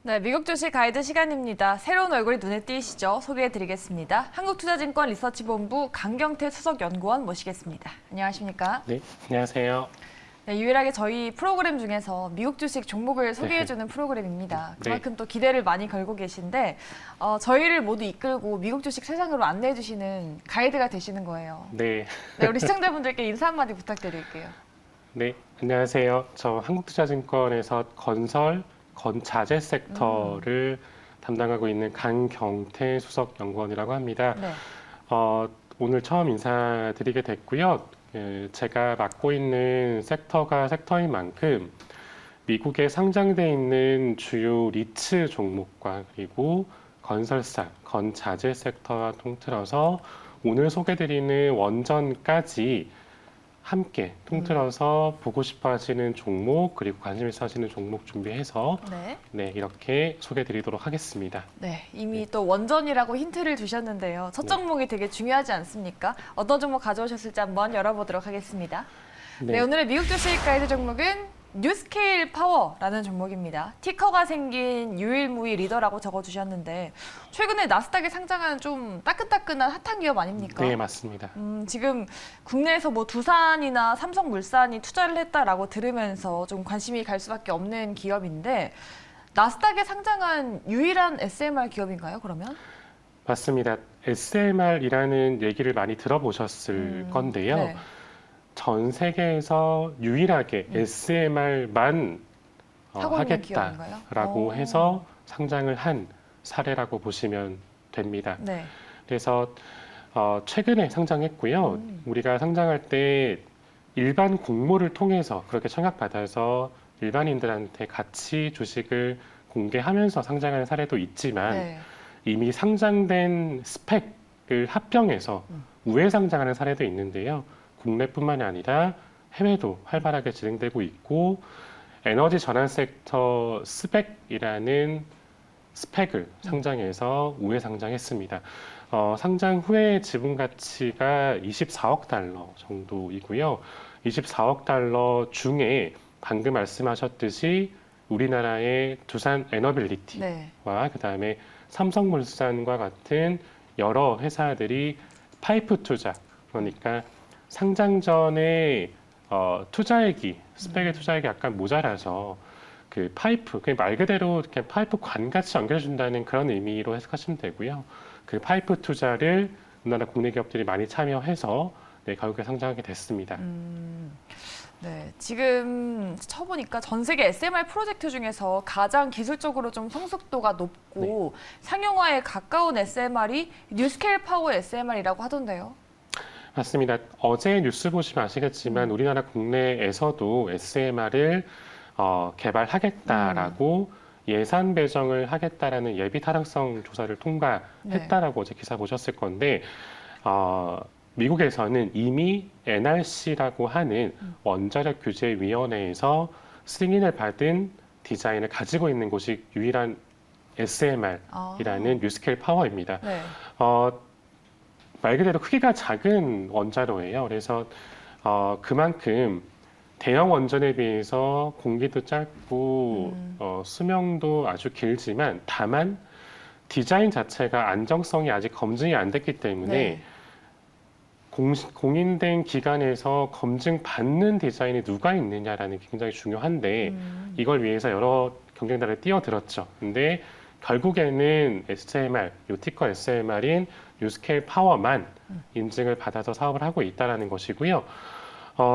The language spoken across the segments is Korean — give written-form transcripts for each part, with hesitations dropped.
네, 미국 주식 가이드 시간입니다. 새로운 얼굴이 눈에 띄시죠? 소개해드리겠습니다. 한국투자증권 리서치본부 강경태 수석연구원 모시겠습니다. 안녕하십니까? 네, 안녕하세요. 네, 유일하게 저희 프로그램 중에서 미국 주식 종목을 소개해주는 프로그램입니다. 그만큼 네. 또 기대를 많이 걸고 계신데 저희를 모두 이끌고 미국 주식 세상으로 안내해주시는 가이드가 되시는 거예요. 네, 네, 우리 시청자분들께 인사 한마디 부탁드릴게요. 네, 안녕하세요. 저 한국투자증권에서 건설, 건자재 섹터를 담당하고 있는 강경태 수석연구원이라고 합니다. 네. 오늘 처음 인사드리게 됐고요. 제가 맡고 있는 섹터가 섹터인 만큼 미국에 상장돼 있는 주요 리츠 종목과 그리고 건설사, 건자재 섹터와 통틀어서 오늘 소개드리는 원전까지 함께 통틀어서 보고 싶어 하시는 종목 그리고 관심 있어 하시는 종목 준비해서 네. 이렇게 소개드리도록 하겠습니다. 네, 이미 또 원전이라고 힌트를 주셨는데요. 첫 종목이 되게 중요하지 않습니까? 어떤 종목 가져오셨을지 한번 열어보도록 하겠습니다. 네, 오늘의 미국 주식 가이드 종목은 뉴스케일 파워라는 종목입니다. 티커가 생긴 유일무이 리더라고 적어주셨는데 최근에 나스닥에 상장한 좀 따끈따끈한 핫한 기업 아닙니까? 네, 맞습니다. 지금 국내에서 뭐 두산이나 삼성물산이 투자를 했다라고 들으면서 좀 관심이 갈 수밖에 없는 기업인데 나스닥에 상장한 유일한 SMR 기업인가요, 그러면? 맞습니다. SMR이라는 얘기를 많이 들어보셨을 건데요. 네. 전 세계에서 유일하게 SMR만 하고 있는 기업인가요? 하겠다라고 해서 상장을 한 사례라고 보시면 됩니다. 네. 그래서 최근에 상장했고요. 우리가 상장할 때 일반 공모를 통해서 그렇게 청약받아서 일반인들한테 같이 주식을 공개하면서 상장하는 사례도 있지만 네. 이미 상장된 스펙을 합병해서 우회 상장하는 사례도 있는데요. 국내뿐만이 아니라 해외도 활발하게 진행되고 있고 에너지 전환 섹터 스펙이라는 스펙을 상장해서 우회 상장했습니다. 상장 후에 지분 가치가 24억 달러 정도이고요. 24억 달러 중에 방금 말씀하셨듯이 우리나라의 두산 에너빌리티와 네. 그다음에 삼성물산과 같은 여러 회사들이 파이프 투자, 그러니까 상장 전에 투자액이 스펙의 투자액이 약간 모자라서 그 파이프, 그 말 그대로 이렇게 파이프 관같이 연결해준다는 그런 의미로 해석하시면 되고요. 그 파이프 투자를 우리나라 국내 기업들이 많이 참여해서 결국에 상장하게 됐습니다. 네, 지금 쳐보니까 전 세계 SMR 프로젝트 중에서 가장 기술적으로 좀 성숙도가 높고 상용화에 가까운 SMR이 뉴스케일 파워 SMR이라고 하던데요. 맞습니다. 어제 뉴스 보시면 아시겠지만 우리나라 국내에서도 SMR을 개발하겠다라고 예산 배정을 하겠다라는 예비 타당성 조사를 통과했다라고 어제 기사 보셨을 건데 미국에서는 이미 NRC라고 하는 원자력 규제 위원회에서 승인을 받은 디자인을 가지고 있는 곳이 유일한 SMR이라는 뉴스케일 파워입니다. 네. 말 그대로 크기가 작은 원자로예요. 그래서 그만큼 대형 원전에 비해서 공기도 짧고 수명도 아주 길지만 다만 디자인 자체가 안정성이 아직 검증이 안 됐기 때문에 공인된 기관에서 검증 받는 디자인이 누가 있느냐라는 게 굉장히 중요한데 이걸 위해서 여러 경쟁자를 뛰어들었죠. 근데 결국에는 SMR, 요 티커 SMR인 뉴스케일 파워만 인증을 받아서 사업을 하고 있다는 것이고요.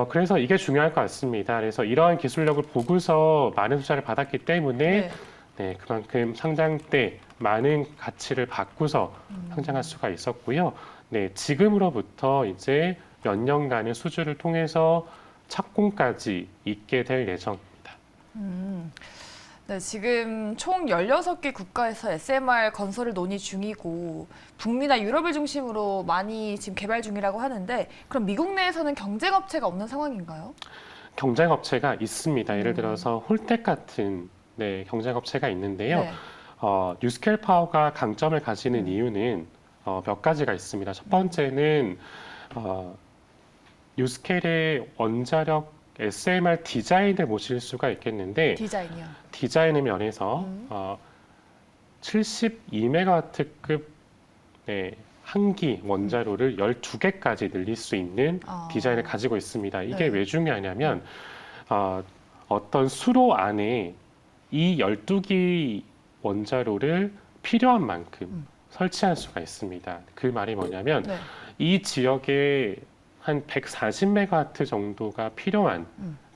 그래서 이게 중요할 것 같습니다. 그래서 이러한 기술력을 보고서 많은 투자를 받았기 때문에 그만큼 상장 때 많은 가치를 받고서 상장할 수가 있었고요. 지금으로부터 이제 몇 년간의 수주를 통해서 착공까지 있게 될 예정입니다. 네, 지금 총 16개 국가에서 SMR 건설을 논의 중이고 북미나 유럽을 중심으로 많이 지금 개발 중이라고 하는데 그럼 미국 내에서는 경쟁업체가 없는 상황인가요? 경쟁업체가 있습니다. 예를 들어서 홀텍 같은 경쟁업체가 있는데요. 뉴스케일 파워가 강점을 가지는 이유는 몇 가지가 있습니다. 첫 번째는 뉴스케일의 원자력 SMR 디자인을 모실 수가 있겠는데 디자인이요. 디자인의 면에서 72메가와트급 한기 원자로를 12개까지 늘릴 수 있는 디자인을 가지고 있습니다. 이게 왜 중요하냐면 어떤 수로 안에 이 12기 원자로를 필요한 만큼 설치할 수가 있습니다. 그 말이 뭐냐면 이 지역에 한 140메가와트 정도가 필요한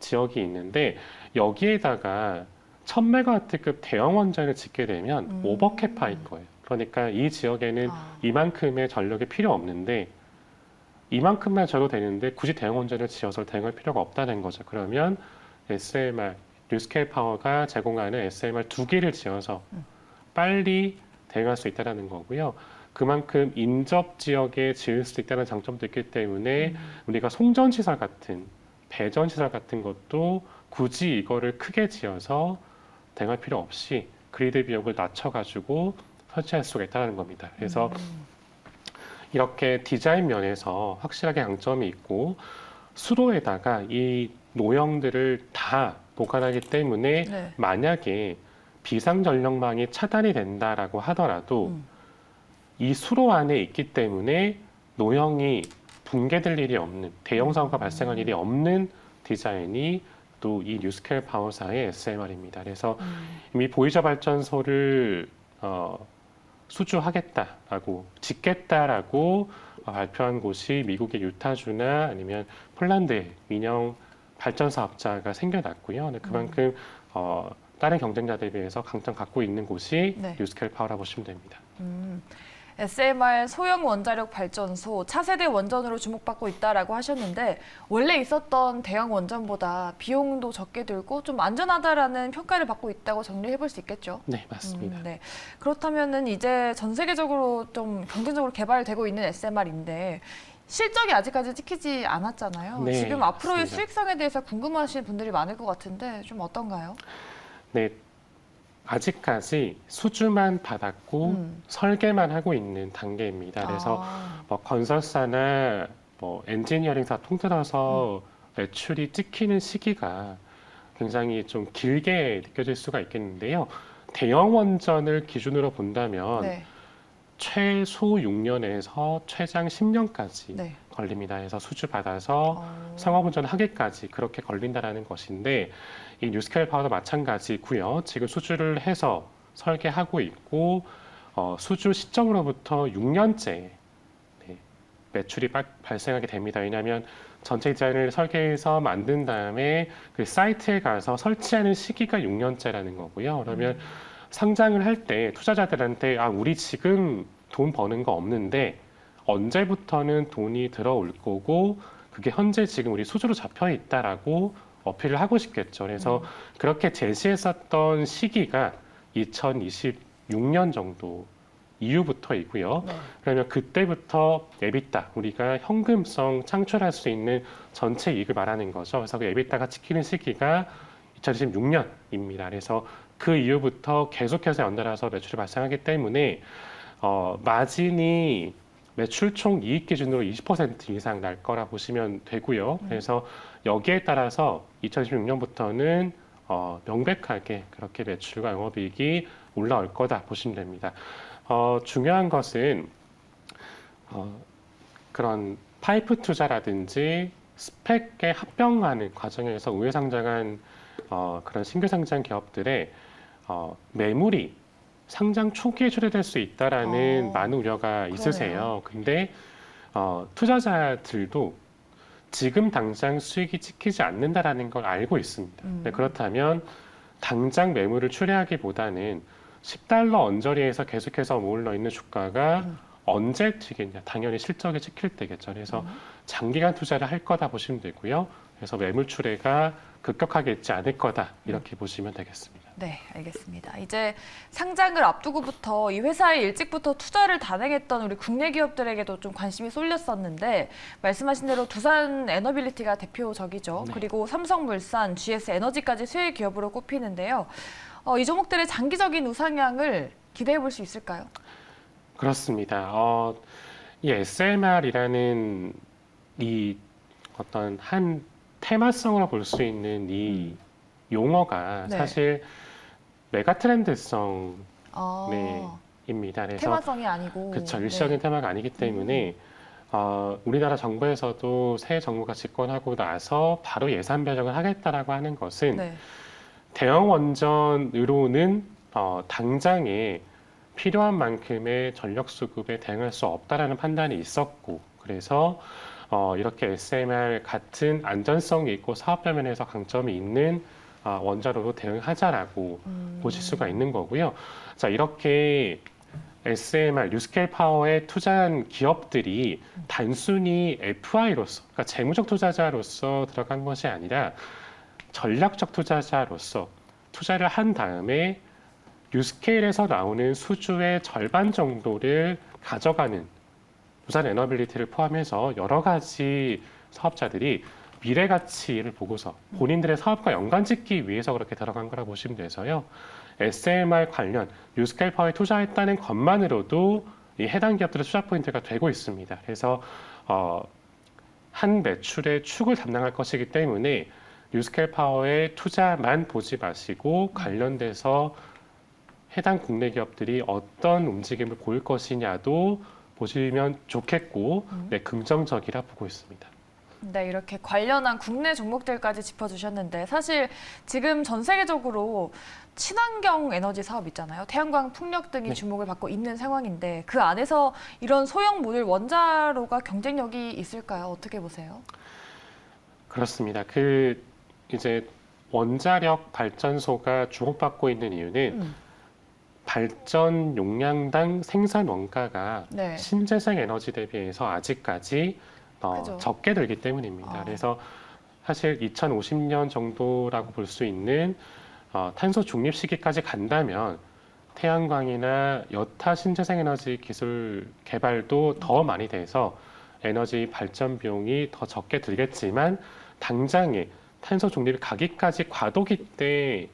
지역이 있는데 여기에다가 1000메가와트급 대형 원전을 짓게 되면 오버캐파인 거예요. 그러니까 이 지역에는 이만큼의 전력이 필요 없는데 이만큼만 줘도 되는데 굳이 대형 원전을 지어서 대응할 필요가 없다는 거죠. 그러면 SMR, 뉴스케일 파워가 제공하는 SMR 2기를 지어서 빨리 대응할 수 있다는 거고요. 그만큼 인접 지역에 지을 수 있다는 장점도 있기 때문에 우리가 송전시설 같은 배전시설 같은 것도 굳이 이거를 크게 지어서 대응할 필요 없이 그리드 비용을 낮춰가지고 설치할 수가 있다는 겁니다. 그래서 이렇게 디자인 면에서 확실하게 강점이 있고 수로에다가 이 노형들을 다 보관하기 때문에 만약에 비상전력망이 차단이 된다라고 하더라도 이 수로 안에 있기 때문에 노형이 붕괴될 일이 없는 대형 사고가 발생할 일이 없는 디자인이 또 이 뉴스케일 파워사의 SMR입니다. 그래서 이미 보이저 발전소를 수주하겠다라고 짓겠다라고 발표한 곳이 미국의 유타주나 아니면 폴란드의 민영 발전 사업자가 생겨났고요. 그만큼 다른 경쟁자들에 비해서 강점 갖고 있는 곳이 뉴스케일 파워라고 보시면 됩니다. SMR 소형 원자력 발전소 차세대 원전으로 주목받고 있다라고 하셨는데 원래 있었던 대형 원전보다 비용도 적게 들고 좀 안전하다라는 평가를 받고 있다고 정리해 볼 수 있겠죠? 네, 맞습니다. 그렇다면은 이제 전 세계적으로 좀 경쟁적으로 개발되고 있는 SMR인데 실적이 아직까지 찍히지 않았잖아요. 지금 앞으로의 맞습니다. 수익성에 대해서 궁금하신 분들이 많을 것 같은데 좀 어떤가요? 네, 아직까지 수주만 받았고 설계만 하고 있는 단계입니다. 그래서 뭐 건설사나 뭐 엔지니어링사 통틀어서 매출이 찍히는 시기가 굉장히 좀 길게 느껴질 수가 있겠는데요. 대형 원전을 기준으로 본다면 최소 6년에서 최장 10년까지 걸립니다. 그래서 수주 받아서 상업운전 하기까지 그렇게 걸린다라는 것인데 이 뉴스케일 파워도 마찬가지고요. 지금 수주를 해서 설계하고 있고 수주 시점으로부터 6년째 매출이 발생하게 됩니다. 왜냐하면 전체 디자인을 설계해서 만든 다음에 그 사이트에 가서 설치하는 시기가 6년째라는 거고요. 그러면 상장을 할 때 투자자들한테 우리 지금 돈 버는 거 없는데 언제부터는 돈이 들어올 거고 그게 현재 지금 우리 수주로 잡혀 있다라고 어필을 하고 싶겠죠. 그래서 그렇게 제시했었던 시기가 2026년 정도 이후부터이고요. 그러면 그때부터 에비타, 우리가 현금성 창출할 수 있는 전체 이익을 말하는 거죠. 그래서 그 에비타가 찍히는 시기가 2026년입니다. 그래서 그 이후부터 계속해서 연달아서 매출이 발생하기 때문에 마진이 매출 총 이익 기준으로 20% 이상 날 거라 보시면 되고요. 그래서 여기에 따라서 2026년부터는 명백하게 그렇게 매출과 영업이익이 올라올 거다 보시면 됩니다. 중요한 것은 그런 파이프 투자라든지 스펙에 합병하는 과정에서 우회 상장한 그런 신규 상장 기업들의 매물이 상장 초기에 출회될 수 있다라는 많은 우려가 있으세요. 근데 투자자들도 지금 당장 수익이 찍히지 않는다라는 걸 알고 있습니다. 네, 그렇다면 당장 매물을 출회하기보다는 $10 언저리에서 계속해서 머물러 있는 주가가 언제 튀겠냐? 당연히 실적이 찍힐 때겠죠. 그래서 장기간 투자를 할 거다 보시면 되고요. 그래서 매물 출회가 급격하게 있지 않을 거다 이렇게 보시면 되겠습니다. 네, 알겠습니다. 이제 상장을 앞두고부터 이 회사에 일찍부터 투자를 단행했던 우리 국내 기업들에게도 좀 관심이 쏠렸었는데 말씀하신 대로 두산 에너빌리티가 대표적이죠. 그리고 삼성물산, GS에너지까지 수혜 기업으로 꼽히는데요. 이 종목들의 장기적인 우상향을 기대해 볼 수 있을까요? 그렇습니다. 이 SMR이라는 이 어떤 한 테마성으로 볼 수 있는 이 용어가 사실 메가 트렌드성 네, 입니다. 그래서 테마성이 아니고. 그렇죠. 일시적인 테마가 아니기 때문에 우리나라 정부에서도 새 정부가 집권하고 나서 바로 예산 배정을 하겠다라고 하는 것은 네. 대형 원전으로는 당장에 필요한 만큼의 전력 수급에 대응할 수 없다라는 판단이 있었고, 그래서 이렇게 SMR 같은 안전성이 있고 사업 면에서 강점이 있는 원자로로 대응하자라고 보실 수가 있는 거고요. 자, 이렇게 SMR, 뉴스케일 파워에 투자한 기업들이 단순히 FI로서, 그러니까 재무적 투자자로서 들어간 것이 아니라 전략적 투자자로서 투자를 한 다음에 뉴스케일에서 나오는 수주의 절반 정도를 가져가는 부산 에너빌리티를 포함해서 여러 가지 사업자들이 미래 가치를 보고서 본인들의 사업과 연관짓기 위해서 그렇게 들어간 거라 보시면 돼서요. SMR 관련 뉴스케일 파워에 투자했다는 것만으로도 이 해당 기업들의 투자 포인트가 되고 있습니다. 그래서 한 매출의 축을 담당할 것이기 때문에 뉴스케일 파워에 투자만 보지 마시고 관련돼서 해당 국내 기업들이 어떤 움직임을 보일 것이냐도 보시면 좋겠고 네, 긍정적이라 보고 있습니다. 네, 이렇게 관련한 국내 종목들까지 짚어주셨는데 사실 지금 전 세계적으로 친환경 에너지 사업 있잖아요. 태양광, 풍력 등이 네. 주목을 받고 있는 상황인데 그 안에서 이런 소형 모듈 원자로가 경쟁력이 있을까요? 어떻게 보세요? 그렇습니다. 이제 원자력 발전소가 주목받고 있는 이유는 발전 용량당 생산 원가가 네. 신재생 에너지 대비해서 아직까지 그죠. 적게 들기 때문입니다. 그래서 사실 2050년 정도라고 볼 수 있는 탄소 중립 시기까지 간다면 태양광이나 여타 신재생 에너지 기술 개발도 더 많이 돼서 에너지 발전 비용이 더 적게 들겠지만 당장에 탄소 중립이 가기까지 과도기 때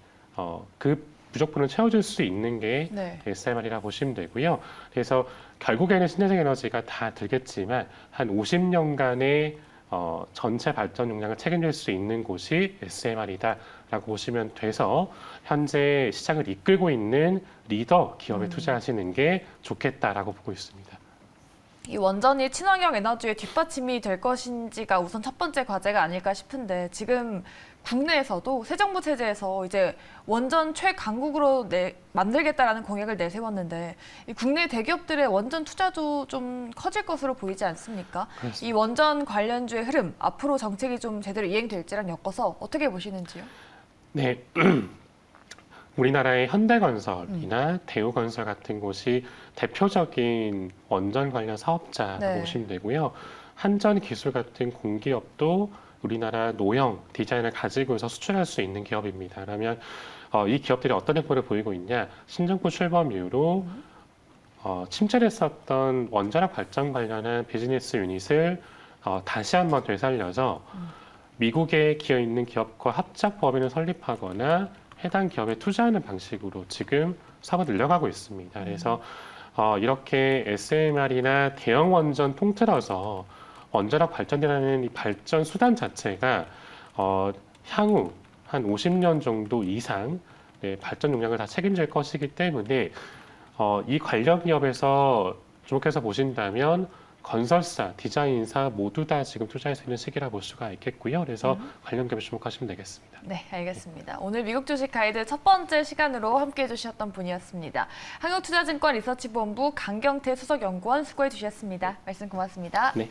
그 부족분을 채워줄 수 있는 게 네. SMR이라 보시면 되고요. 그래서 결국에는 신재생 에너지가 다 들겠지만 한 50년간의 전체 발전 용량을 책임질 수 있는 곳이 SMR이다라고 보시면 돼서 현재 시장을 이끌고 있는 리더 기업에 투자하시는 게 좋겠다라고 보고 있습니다. 이 원전이 친환경 에너지의 뒷받침이 될 것인지가 우선 첫 번째 과제가 아닐까 싶은데 지금 국내에서도 새 정부 체제에서 이제 원전 최강국으로 만들겠다라는 공약을 내세웠는데 이 국내 대기업들의 원전 투자도 좀 커질 것으로 보이지 않습니까? 그렇습니다. 이 원전 관련주의 흐름 앞으로 정책이 좀 제대로 이행될지랑 엮어서 어떻게 보시는지요? 네. 우리나라의 현대건설이나 대우건설 같은 곳이 대표적인 원전 관련 사업자라고 네. 보시면 되고요. 한전기술 같은 공기업도 우리나라 노형 디자인을 가지고서 수출할 수 있는 기업입니다. 그러면 이 기업들이 어떤 행보를 보이고 있냐? 신정부 출범 이후로 침체를 했었던 원자력 발전 관련한 비즈니스 유닛을 다시 한번 되살려서 미국에 기여 있는 기업과 합작 법인을 설립하거나 해당 기업에 투자하는 방식으로 지금 사업을 늘려가고 있습니다. 그래서 이렇게 SMR이나 대형 원전 통틀어서 원자력 발전이라는 이 발전 수단 자체가 향후 한 50년 정도 이상 발전 용량을 다 책임질 것이기 때문에 이 관련 기업에서 주목해서 보신다면 건설사, 디자인사 모두 다 지금 투자할 수 있는 시기라 볼 수가 있겠고요. 그래서 관련 기업에 주목하시면 되겠습니다. 네, 알겠습니다. 오늘 미국 주식 가이드 첫 번째 시간으로 함께해 주셨던 분이었습니다. 한국투자증권 리서치본부 강경태 수석연구원 수고해 주셨습니다. 말씀 고맙습니다. 네.